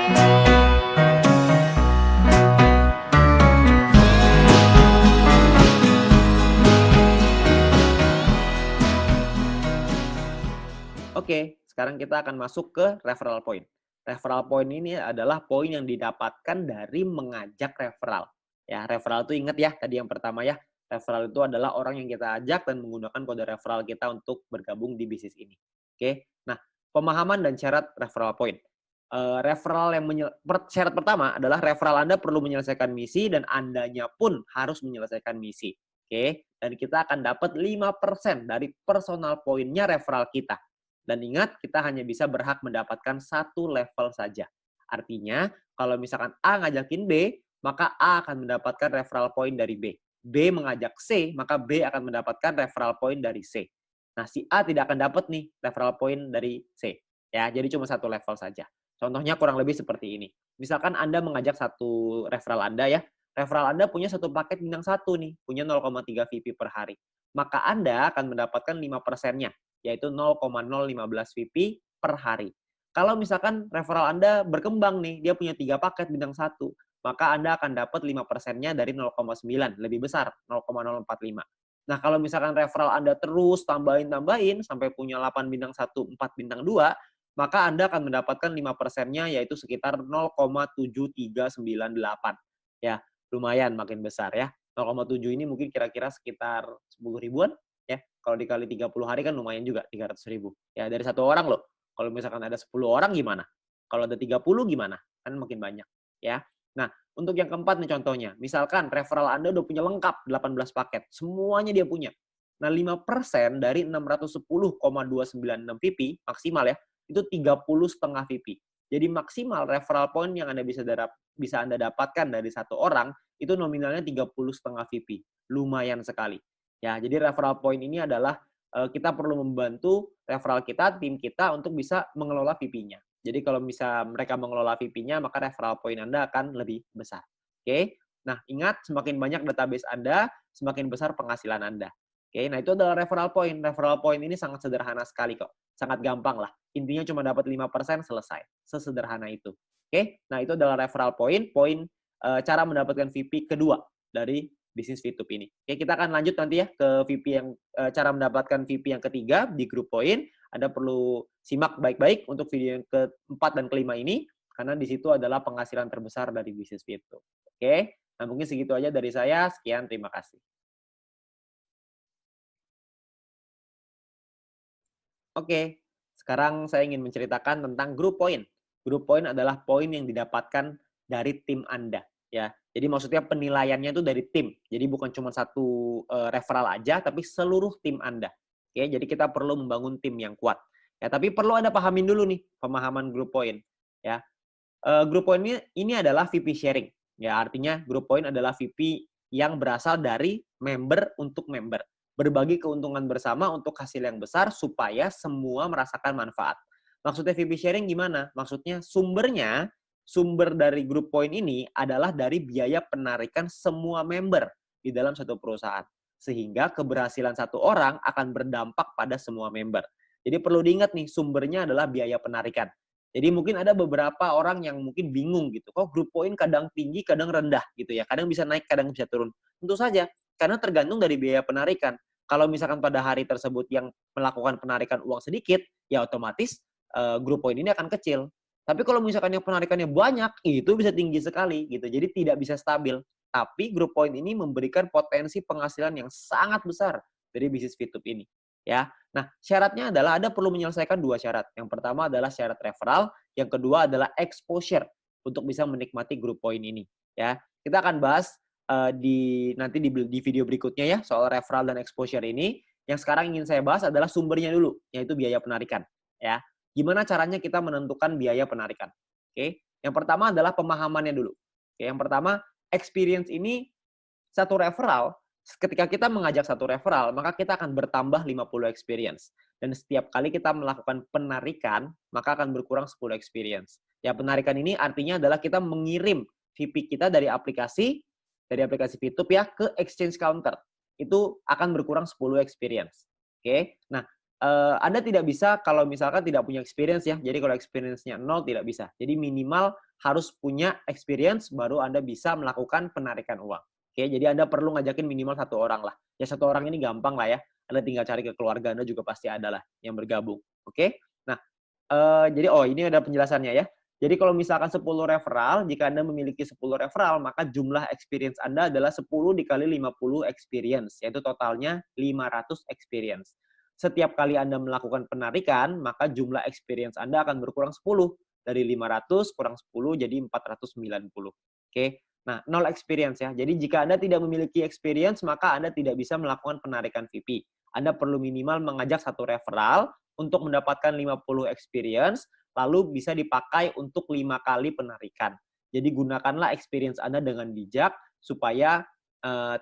Oke, sekarang kita akan masuk ke referral point. Referral point ini adalah poin yang didapatkan dari mengajak referral. Ya, referral itu ingat ya, tadi yang pertama ya. Referral itu adalah orang yang kita ajak dan menggunakan kode referral kita untuk bergabung di bisnis ini. Oke, nah pemahaman dan syarat referral point. Referral yang syarat pertama adalah referral Anda perlu menyelesaikan misi dan Andanya pun harus menyelesaikan misi. Oke, dan kita akan dapat 5% dari personal poinnya referral kita. Dan ingat, kita hanya bisa berhak mendapatkan satu level saja. Artinya, kalau misalkan A ngajakin B, maka A akan mendapatkan referral point dari B. B mengajak C, maka B akan mendapatkan referral point dari C. Nah, si A tidak akan dapat nih referral point dari C. Ya, jadi cuma satu level saja. Contohnya kurang lebih seperti ini. Misalkan Anda mengajak satu referral Anda ya, referral Anda punya satu paket bintang 1 nih, punya 0,3 VP per hari. Maka Anda akan mendapatkan 5%-nya, yaitu 0,015 VP per hari. Kalau misalkan referral Anda berkembang nih, dia punya 3 paket bintang 1, maka Anda akan dapat 5%-nya dari 0,9, lebih besar, 0,045. Nah, kalau misalkan referral Anda terus tambahin sampai punya 8 bintang 1, 4 bintang 2, maka Anda akan mendapatkan 5%-nya yaitu sekitar 0,7398. Ya, lumayan makin besar ya. 0,7 ini mungkin kira-kira sekitar 10 ribuan. Ya, kalau dikali 30 hari kan lumayan juga, 300.000. Ya, dari satu orang loh. Kalau misalkan ada 10 orang gimana? Kalau ada 30 gimana? Kan makin banyak. Ya. Nah, untuk yang keempat nih contohnya. Misalkan referral Anda udah punya lengkap 18 paket. Semuanya dia punya. Nah, 5% dari 610,296 VP maksimal ya, itu 30,5 VP. Jadi maksimal referral point yang Anda bisa Anda dapatkan dari satu orang itu nominalnya 30,5 VP. Lumayan sekali. Ya, jadi referral point ini adalah kita perlu membantu referral kita, tim kita untuk bisa mengelola VP-nya. Jadi kalau bisa mereka mengelola VP-nya, maka referral point Anda akan lebih besar. Oke? Nah, ingat semakin banyak database Anda, semakin besar penghasilan Anda. Oke, nah itu adalah referral point. Referral point ini sangat sederhana sekali kok. Sangat gampang lah. Intinya cuma dapat 5% selesai. Sesederhana itu. Oke, nah itu adalah referral point. Poin cara mendapatkan VP kedua dari bisnis VTube ini. Oke, kita akan lanjut nanti ya ke VP yang cara mendapatkan VP yang ketiga di grup poin. Anda perlu simak baik-baik untuk video yang keempat dan kelima ini karena di situ adalah penghasilan terbesar dari bisnis VTube. Oke, nah mungkin segitu aja dari saya. Sekian, terima kasih. Oke, sekarang saya ingin menceritakan tentang grup poin. Grup poin adalah poin yang didapatkan dari tim Anda, ya. Jadi maksudnya penilaiannya itu dari tim. Jadi bukan cuma satu referral aja, tapi seluruh tim Anda. Oke, jadi kita perlu membangun tim yang kuat. Ya, tapi perlu Anda pahamin dulu nih pemahaman grup poin, ya. Grup poin ini adalah VP sharing. Ya, artinya grup poin adalah VP yang berasal dari member untuk member. Berbagi keuntungan bersama untuk hasil yang besar supaya semua merasakan manfaat. Maksudnya VP sharing gimana? Maksudnya sumber dari grup poin ini adalah dari biaya penarikan semua member di dalam satu perusahaan. Sehingga keberhasilan satu orang akan berdampak pada semua member. Jadi perlu diingat nih, sumbernya adalah biaya penarikan. Jadi mungkin ada beberapa orang yang mungkin bingung gitu, kok grup poin kadang tinggi, kadang rendah gitu ya, kadang bisa naik, kadang bisa turun. Tentu saja, karena tergantung dari biaya penarikan. Kalau misalkan pada hari tersebut yang melakukan penarikan uang sedikit, ya otomatis grup poin ini akan kecil. Tapi kalau misalkan yang penarikannya banyak, itu bisa tinggi sekali gitu. Jadi tidak bisa stabil. Tapi grup poin ini memberikan potensi penghasilan yang sangat besar dari bisnis VTube ini. Ya, nah syaratnya adalah Anda perlu menyelesaikan dua syarat. Yang pertama adalah syarat referral, yang kedua adalah exposure untuk bisa menikmati grup poin ini. Ya, kita akan bahas nanti di video berikutnya ya soal referral dan exposure ini. Yang sekarang ingin saya bahas adalah sumbernya dulu, yaitu biaya penarikan. Ya, gimana caranya kita menentukan biaya penarikan? Oke, yang pertama adalah pemahamannya dulu. Oke, yang pertama experience ini satu referral. Ketika kita mengajak satu referral, maka kita akan bertambah 50 experience. Dan setiap kali kita melakukan penarikan, maka akan berkurang 10 experience. Ya, penarikan ini artinya adalah kita mengirim VP kita dari aplikasi VTube ya ke exchange counter. Itu akan berkurang 10 experience. Oke. Nah, Anda tidak bisa kalau misalkan tidak punya experience ya. Jadi kalau experience-nya 0 tidak bisa. Jadi minimal harus punya experience baru Anda bisa melakukan penarikan uang. Oke, jadi Anda perlu ngajakin minimal 1 orang lah. Ya 1 orang ini gampang lah ya. Anda tinggal cari ke keluarga Anda juga pasti ada lah yang bergabung. Oke. Nah, jadi ini ada penjelasannya ya. Jadi kalau misalkan 10 referral, jika Anda memiliki 10 referral, maka jumlah experience Anda adalah 10 dikali 50 experience, yaitu totalnya 500 experience. Setiap kali Anda melakukan penarikan, maka jumlah experience Anda akan berkurang 10. Dari 500 kurang 10 jadi 490. Oke. Nah, 0 experience ya. Jadi jika Anda tidak memiliki experience, maka Anda tidak bisa melakukan penarikan VP. Anda perlu minimal mengajak 1 referral untuk mendapatkan 50 experience, lalu bisa dipakai untuk 5 kali penarikan. Jadi gunakanlah experience Anda dengan bijak supaya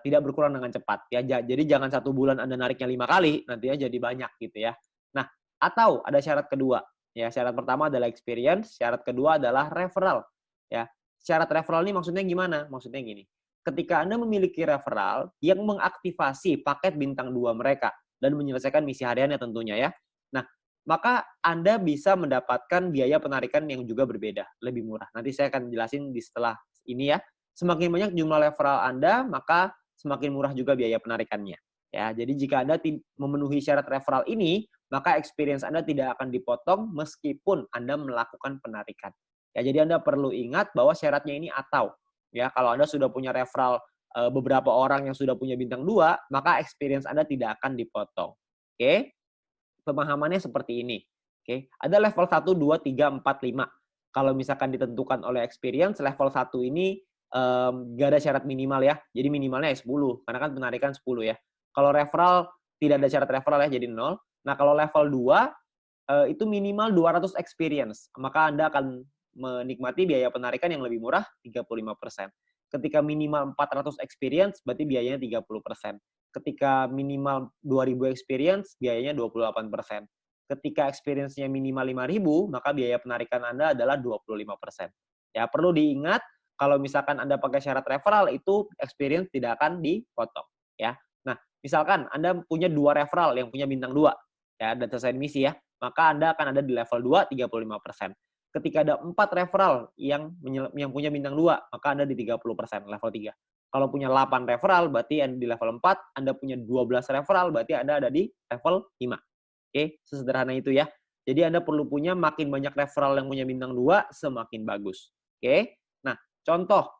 tidak berkurang dengan cepat ya. Jadi jangan 1 bulan Anda nariknya 5 kali, nantinya jadi banyak gitu ya. Nah, atau ada syarat kedua. Ya, syarat pertama adalah experience, syarat kedua adalah referral. Ya, syarat referral ini maksudnya gimana? Maksudnya gini. Ketika Anda memiliki referral yang mengaktifasi paket bintang 2 mereka dan menyelesaikan misi hariannya tentunya ya. Nah, maka Anda bisa mendapatkan biaya penarikan yang juga berbeda, lebih murah. Nanti saya akan jelasin di setelah ini ya. Semakin banyak jumlah referral Anda, maka semakin murah juga biaya penarikannya. Ya, jadi jika Anda memenuhi syarat referral ini, maka experience Anda tidak akan dipotong meskipun Anda melakukan penarikan. Ya, jadi Anda perlu ingat bahwa syaratnya ini atau. Ya, kalau Anda sudah punya referral beberapa orang yang sudah punya bintang 2, maka experience Anda tidak akan dipotong. Oke? Pemahamannya seperti ini. Oke, ada level 1, 2, 3, 4, 5. Kalau misalkan ditentukan oleh experience, level 1 ini nggak ada syarat minimal ya. Jadi minimalnya 10, karena kan penarikan 10 ya. Kalau referral, tidak ada syarat referral ya, jadi 0. Nah, kalau level 2, itu minimal 200 experience. Maka Anda akan menikmati biaya penarikan yang lebih murah, 35%. Ketika minimal 400 experience, berarti biayanya 30%. Ketika minimal 2.000 experience, biayanya 28%. Ketika experience-nya minimal 5.000, maka biaya penarikan Anda adalah 25%. Ya, perlu diingat, kalau misalkan Anda pakai syarat referral, itu experience tidak akan dipotong. Ya. Nah, misalkan Anda punya 2 referral yang punya bintang 2, ya, dan selesai misi ya, maka Anda akan ada di level 2, 35%. Ketika ada 4 referral yang punya bintang 2, maka Anda di 30%, level 3. Kalau punya 8 referral, berarti Anda di level 4, Anda punya 12 referral, berarti Anda ada di level 5. Oke, sesederhana itu ya. Jadi Anda perlu punya makin banyak referral yang punya bintang 2, semakin bagus. Oke. Nah, contoh,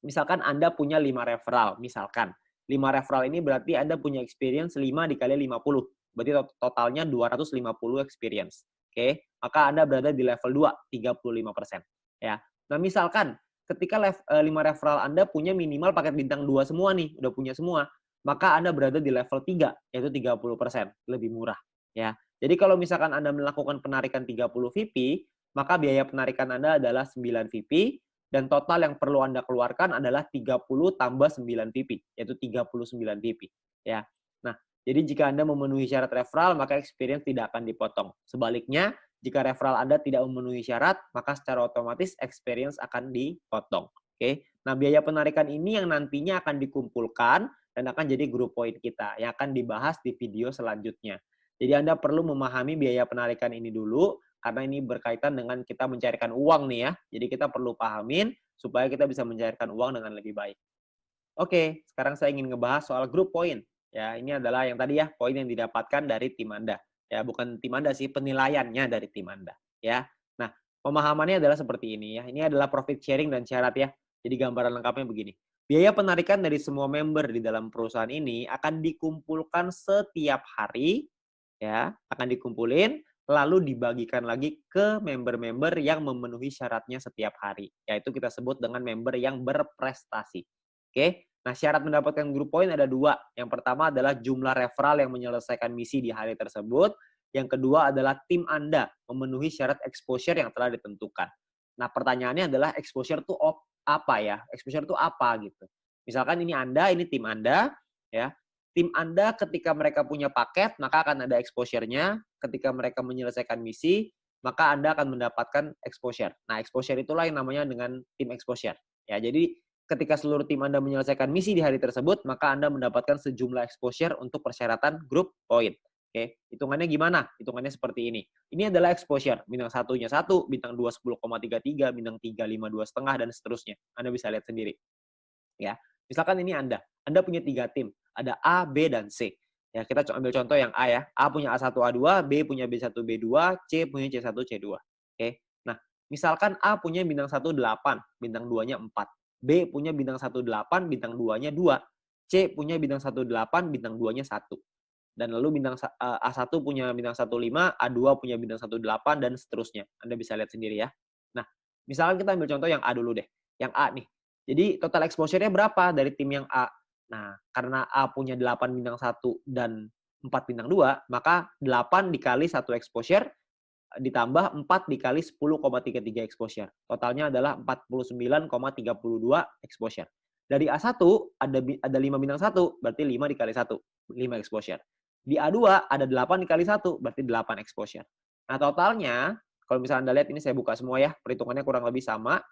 misalkan Anda punya 5 referral, misalkan. 5 referral ini berarti Anda punya experience 5 dikali 50. Berarti totalnya 250 experience. Oke, maka Anda berada di level 2, 35%. Ya. Nah, misalkan ketika 5 referral Anda punya minimal paket bintang 2 semua nih, udah punya semua, maka Anda berada di level 3, yaitu 30%, lebih murah. Ya. Jadi kalau misalkan Anda melakukan penarikan 30 VP, maka biaya penarikan Anda adalah 9 VP, dan total yang perlu Anda keluarkan adalah 30 tambah 9 VP, yaitu 39 VP. Ya. Nah, jadi jika Anda memenuhi syarat referral, maka experience tidak akan dipotong. Sebaliknya, jika referral Anda tidak memenuhi syarat, maka secara otomatis experience akan dipotong. Oke. Nah, biaya penarikan ini yang nantinya akan dikumpulkan dan akan jadi grup poin kita yang akan dibahas di video selanjutnya. Jadi Anda perlu memahami biaya penarikan ini dulu, karena ini berkaitan dengan kita mencairkan uang nih ya. Jadi kita perlu pahamin supaya kita bisa mencairkan uang dengan lebih baik. Oke, sekarang saya ingin ngebahas soal grup poin. Ya, ini adalah yang tadi ya, poin yang didapatkan dari tim Anda. Ya, bukan tim Anda sih, penilaiannya dari tim Anda. Ya. Nah, pemahamannya adalah seperti ini ya. Ini adalah profit sharing dan syarat ya. Jadi gambaran lengkapnya begini. Biaya penarikan dari semua member di dalam perusahaan ini akan dikumpulkan setiap hari, ya, akan dikumpulin lalu dibagikan lagi ke member-member yang memenuhi syaratnya setiap hari. Yaitu kita sebut dengan member yang berprestasi. Oke, nah syarat mendapatkan grup poin ada 2. Yang pertama adalah jumlah referral yang menyelesaikan misi di hari tersebut. Yang kedua adalah tim Anda memenuhi syarat exposure yang telah ditentukan. Nah pertanyaannya adalah exposure itu apa ya? Exposure itu apa gitu. Misalkan ini Anda, ini tim Anda, ya. Tim Anda ketika mereka punya paket, maka akan ada exposure-nya. Ketika mereka menyelesaikan misi, maka Anda akan mendapatkan exposure. Nah, exposure itulah yang namanya dengan tim exposure. Ya, jadi ketika seluruh tim Anda menyelesaikan misi di hari tersebut, maka Anda mendapatkan sejumlah exposure untuk persyaratan grup poin. Oke, hitungannya gimana? Hitungannya seperti ini. Ini adalah exposure. Bintang satunya 1, bintang 2 10,33, bintang 3 5,2,5 dan seterusnya. Anda bisa lihat sendiri. Ya, misalkan ini Anda punya 3 tim, ada A, B, dan C. Ya, kita ambil contoh yang A ya. A punya A1, A2, B punya B1, B2, C punya C1, C2. Oke. Nah, misalkan A punya bintang 1 8, bintang 2-nya 4. B punya bintang 1 8, bintang 2-nya 2. C punya bintang 1 8, bintang 2-nya 1. Dan lalu bintang A1 punya bintang 1 5, A2 punya bintang 1 8 dan seterusnya. Anda bisa lihat sendiri ya. Nah, misalkan kita ambil contoh yang A dulu deh. Yang A nih. Jadi total exposure-nya berapa dari tim yang A? Nah, karena A punya 8 bintang 1 dan 4 bintang 2, maka 8 dikali 1 exposure ditambah 4 dikali 10,33 exposure. Totalnya adalah 49,32 exposure. Dari A1 ada 5 bintang 1, berarti 5 dikali 1, 5 exposure. Di A2 ada 8 dikali 1, berarti 8 exposure. Nah, totalnya kalau misalnya Anda lihat ini saya buka semua ya, perhitungannya kurang lebih sama.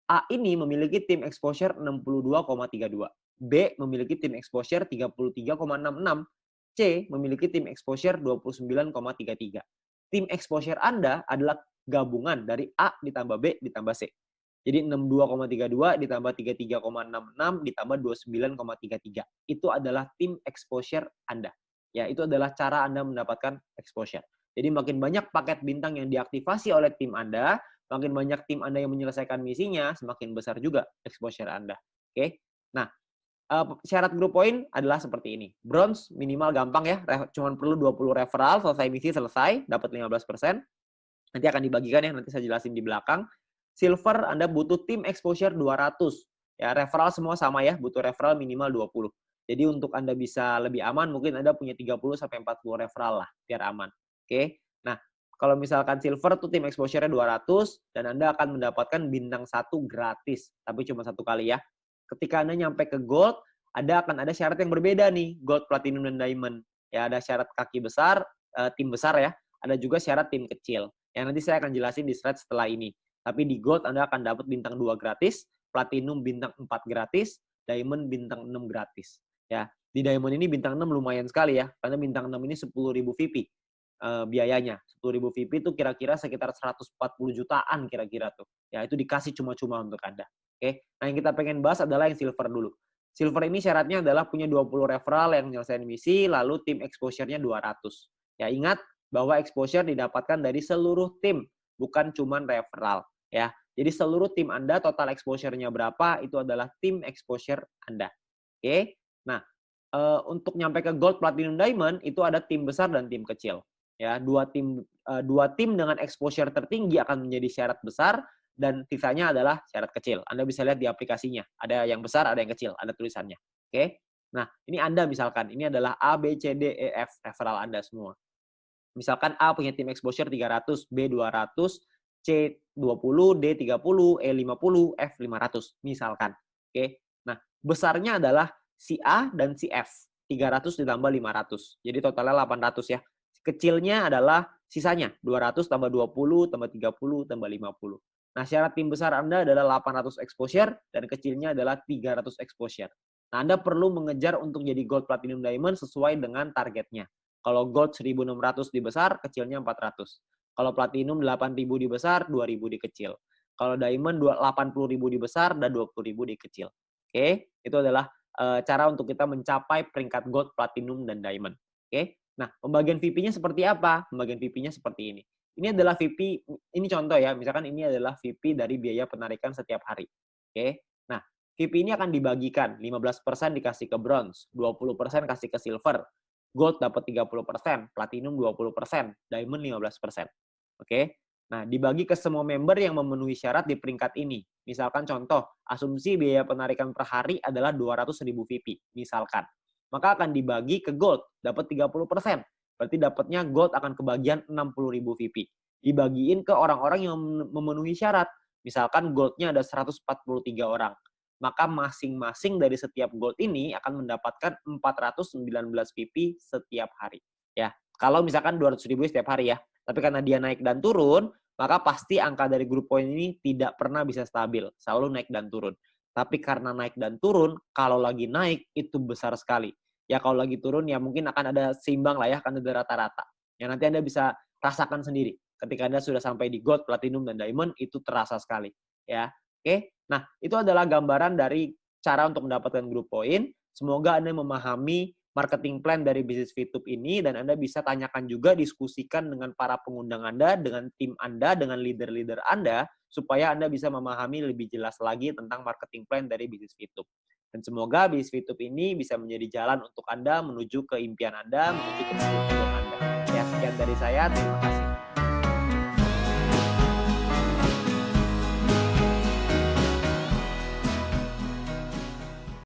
A ini memiliki tim exposure 62,32. B memiliki tim exposure 33,66. C memiliki tim exposure 29,33. Tim exposure Anda adalah gabungan dari A ditambah B ditambah C. Jadi 62,32 ditambah 33,66 ditambah 29,33. Itu adalah tim exposure Anda. Ya, itu adalah cara Anda mendapatkan exposure. Jadi makin banyak paket bintang yang diaktifasi oleh tim Anda, makin banyak tim Anda yang menyelesaikan misinya, semakin besar juga exposure Anda. Oke. Nah, syarat grup poin adalah seperti ini. Bronze minimal gampang ya, cuma perlu 20 referral, selesai misi selesai, dapat 15%. Nanti akan dibagikan ya, nanti saya jelasin di belakang. Silver Anda butuh tim exposure 200. Ya, referral semua sama ya, butuh referral minimal 20. Jadi untuk Anda bisa lebih aman, mungkin Anda punya 30 sampai 40 referral lah, biar aman. Oke. Nah, kalau misalkan silver tuh tim exposure-nya 200 dan Anda akan mendapatkan bintang 1 gratis, tapi cuma 1 kali ya. Ketika Anda nyampe ke gold, akan ada syarat yang berbeda nih, gold, platinum, dan diamond. Ya, ada syarat kaki besar, tim besar ya, ada juga syarat tim kecil. Yang nanti saya akan jelasin di slide setelah ini. Tapi di gold Anda akan dapat bintang 2 gratis, platinum bintang 4 gratis, diamond bintang 6 gratis. Ya, di diamond ini bintang 6 lumayan sekali ya, karena bintang 6 ini 10.000 VP biayanya. 10.000 VP itu kira-kira sekitar 140 jutaan kira-kira tuh. Ya, itu dikasih cuma-cuma untuk Anda. Oke. Nah, yang kita pengen bahas adalah yang silver dulu. Silver ini syaratnya adalah punya 20 referral yang menyelesaikan misi, lalu tim exposure-nya 200. Ya, ingat bahwa exposure didapatkan dari seluruh tim, bukan cuma referral. Ya, jadi seluruh tim Anda total exposure-nya berapa, itu adalah tim exposure Anda. Oke. Nah, untuk nyampe ke gold, platinum, diamond itu ada tim besar dan tim kecil. Ya, dua tim dengan exposure tertinggi akan menjadi syarat besar dan sisanya adalah syarat kecil. Anda bisa lihat di aplikasinya, ada yang besar, ada yang kecil, ada tulisannya. Oke. Nah, ini Anda misalkan, ini adalah A, B, C, D, E, F, referral Anda semua. Misalkan A punya tim exposure 300, B 200, C 20, D 30, E 50, F 500 misalkan. Oke. Nah, besarnya adalah si A dan si F. 300 ditambah 500. Jadi totalnya 800 ya. Kecilnya adalah sisanya 200 tambah 20 tambah 30 tambah 50. Nah, syarat tim besar Anda adalah 800 exposure dan kecilnya adalah 300 exposure. Nah, Anda perlu mengejar untuk jadi gold, platinum, diamond sesuai dengan targetnya. Kalau gold 1.600 di besar, kecilnya 400. Kalau platinum 8.000 di besar, 2.000 di kecil. Kalau diamond 80.000 di besar dan 20.000 di kecil. Oke, itu adalah cara untuk kita mencapai peringkat gold, platinum, dan diamond. Oke. Nah, pembagian VP-nya seperti apa? Pembagian VP-nya seperti ini. Ini adalah VP, ini contoh ya, misalkan ini adalah VP dari biaya penarikan setiap hari. Oke. Nah, VP ini akan dibagikan, 15% dikasih ke bronze, 20% kasih ke silver, gold dapat 30%, platinum 20%, diamond 15%. Oke. Nah, dibagi ke semua member yang memenuhi syarat di peringkat ini. Misalkan contoh, asumsi biaya penarikan per hari adalah 200.000 VP, misalkan. Maka akan dibagi ke gold, dapat 30%. Berarti dapatnya gold akan kebagian 60.000 VP. Dibagiin ke orang-orang yang memenuhi syarat. Misalkan goldnya ada 143 orang. Maka masing-masing dari setiap gold ini akan mendapatkan 419 VP setiap hari. Ya, kalau misalkan 200.000 setiap hari ya. Tapi karena dia naik dan turun, maka pasti angka dari grup poin ini tidak pernah bisa stabil. Selalu naik dan turun. Tapi karena naik dan turun, kalau lagi naik itu besar sekali. Ya kalau lagi turun ya mungkin akan ada seimbang lah ya, akan ada rata-rata. Ya nanti Anda bisa rasakan sendiri. Ketika Anda sudah sampai di Gold, Platinum, dan Diamond, itu terasa sekali. Ya, oke. Nah, itu adalah gambaran dari cara untuk mendapatkan grup poin. Semoga Anda memahami marketing plan dari bisnis Fitup ini, dan Anda bisa tanyakan juga, diskusikan dengan para pengundang Anda, dengan tim Anda, dengan leader-leader Anda, supaya Anda bisa memahami lebih jelas lagi tentang marketing plan dari bisnis Fitup. Dan semoga bisnis Fitup ini bisa menjadi jalan untuk Anda menuju ke impian Anda, menuju ke tujuan Anda. Ya, sekian dari saya. Terima kasih.